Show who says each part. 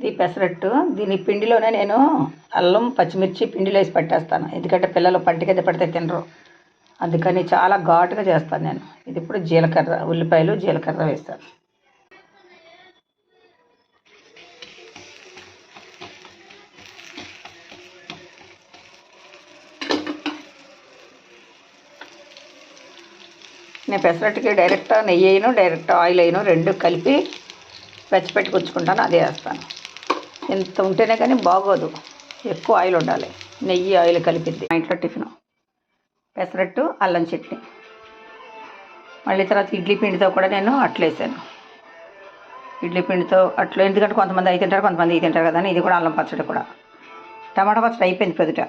Speaker 1: ఇది పెసరట్టు. దీని పిండిలోనే నేను అల్లం పచ్చిమిర్చి పిండిలో వేసి పట్టేస్తాను, ఎందుకంటే పిల్లలు పంటికైతే పడితే తినరు, అందుకని చాలా ఘాటుగా చేస్తాను నేను. ఇది ఇప్పుడు జీలకర్ర, ఉల్లిపాయలు జీలకర్ర వేస్తాను. నేను పెసరట్టుకి డైరెక్ట్ నెయ్యి అయినా డైరెక్ట్ ఆయిల్ అయినా రెండు కలిపి పెట్టి ఉంచుకుంటాను, అదే వేస్తాను. ఇంత ఉంటేనే కానీ బాగోదు, ఎక్కువ ఆయిల్ ఉండాలి, నెయ్యి ఆయిల్ కలిపిద్ది. మా ఇంట్లో టిఫిన్ పెసరట్టు అల్లం చట్నీ. మళ్ళీ తర్వాత ఇడ్లీ పిండితో కూడా నేను అట్లేసాను. ఇడ్లీ పిండితో అట్లు, ఎందుకంటే కొంతమంది అవి తింటారు, కొంతమంది ఇవి తింటారు కదా అని ఇది కూడా అల్లం పచ్చడి కూడా. టమాటా పచ్చడి అయిపోయింది ప్రొద్దుట.